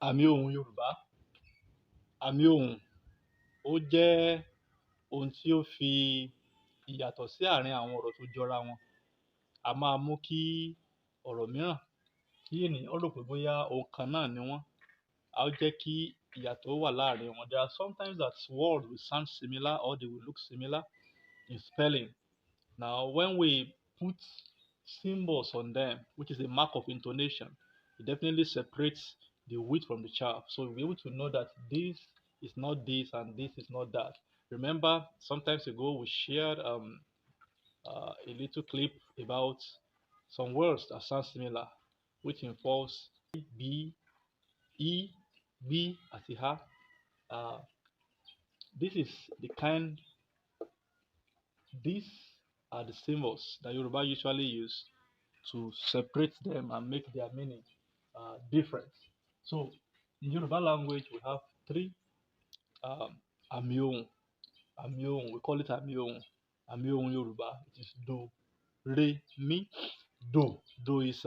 Àmì ohùn Yorùbá. Àmì ohùn ó jẹ́ ohun tí ó fi ìyàtọ̀ sí àárín àwọn ọ̀rọ̀ tó jọra wọn. A máa mú kí ọ̀rọ̀ mìíràn kí ènìyàn rò pé bóyá ohun kan náà ni wọ́n. A ó jẹ́ kí ìyàtọ̀ wà láàrin wọn. There are sometimes that words will sound similar or they will look similar in spelling. Now, when we put symbols on them, which is a mark of intonation, it definitely separates the wheat from the chaff. So we'll be able to know that this is not this and this is not that. Remember, sometimes ago we shared a little clip about some words that sound similar, which involves B, E, B, as this is the kind. These are the symbols that Yoruba usually use to separate them and make their meaning different. So in Yoruba language, we have three àmì ohùn. Àmì ohùn, we call it àmì ohùn. Àmì ohùn Yoruba, it is do, re, mi. Do is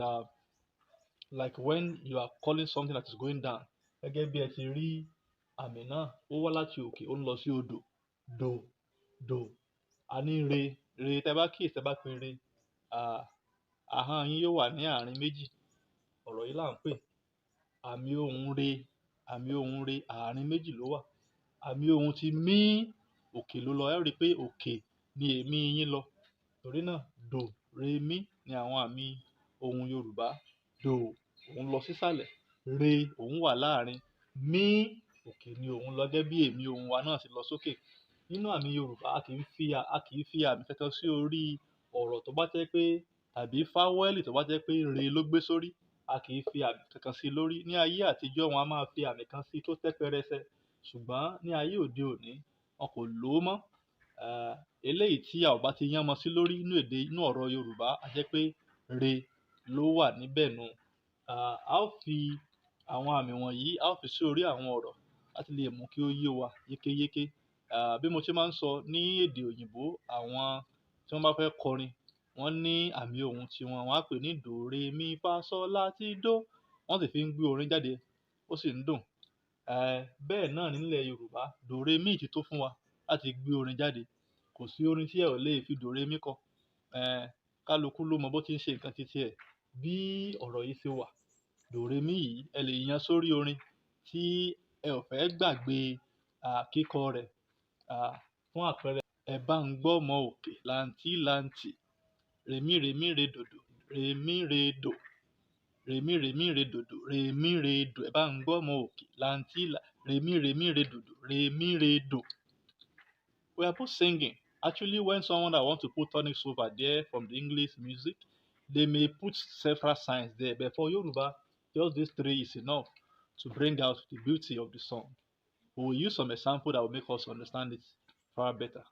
like when you are calling something that is going down. Gẹ́gẹ́ bí ẹ ti rí àmì náà, ó wá láti òkè, ó ń lọ sí odò. Do. A ní re. Tẹ́ bá kíyèsí, tẹ́ bá pe re, ahọ́n yín yóò wà ní àárín méjì. Ọ̀rọ̀ yìí là ń pè àmì ohùn re. Àmì ohùn re, àárín méjì ló wà. Àmì ohùn ti mí, òkè ló lọ. Ẹ rí i pé òkè ni èémí yín lọ. Torí náà, do, re, mi ni àwọn àmì ohùn Yorùbá. Do, òun lọ sísàlẹ̀. Re, òun wà láàárín. Mi, òkè ni òun lọ, gẹ́gẹ́ bí èémí ohùn wa náà ti lọ sókè. Nínú àmì Yorùbá, a kì í fi àmì kankan sí orí ọ̀rọ̀ tó bá jẹ́ pé, tàbí fáwẹ́lì tó bá jẹ́ pé re ló gbé sórí. A kì í fi àmì kankan sí lórí. Ní ayé àtijọ́, wọn a máa fi àmì kan sí tó tẹ́ pẹrẹsẹ. Ṣùgbọ́n ní ayé òde òní, wọn kò lò ó mọ́. Eléyìí tí a ò bá ti yánmọ sí lórí inú ọ̀rọ̀ Yorùbá, a jẹ́ pé re ló wà níbẹ̀ nù. A ó fi àwọn àmì wọ̀nyí, a ó fi sí orí àwọn ọ̀rọ̀ láti lè mú kí ó yé wa yékéyéké. Bí mo ṣe máa ń sọ ní èdè òyìnbó, àwọn tí wọ́n bá fẹ́ kọrin, wọ́n ní àmì ohùn tiwọn. Wọ́n á pè ní do, re, mi, fa, sol, la, ti, do. Wọ́n sì fi ń gbé orin jáde, ó sì ń dùn. Bẹ́ẹ̀ náà nílẹ̀ Yorùbá, do, re, mi ti tó fún wa láti gbé orin jáde. Kò sí orin tí ẹ ò lè fi do, re, mi kọ. Kálukú ló mọ bó ti ń ṣe nǹkan títí ẹ̀. Bí ọ̀rọ̀ yìí ṣe wà, do, re, mi yìí, ẹ lè yan sórí orin tí ẹ ò fẹ́ gbàgbé kíkọ rẹ̀. Fún àpẹẹrẹ, ẹ bá ń gbọ́ ọmọ òkè làǹtìlanti, re, mi, re, dòdò, re, mi, re, do. Re, mi, re, dòdò, re, mi, re, do. Ẹ bá ń gbọ́ ọmọ òkè re, mi, re, dòdò, re, mi, re, do. We are both singing. Actually, when someone that wants to put tonics over there from the English music, they may put several signs there. But for Yoruba, just these three is enough to bring out the beauty of the song. We will use some example that will make us understand it far better.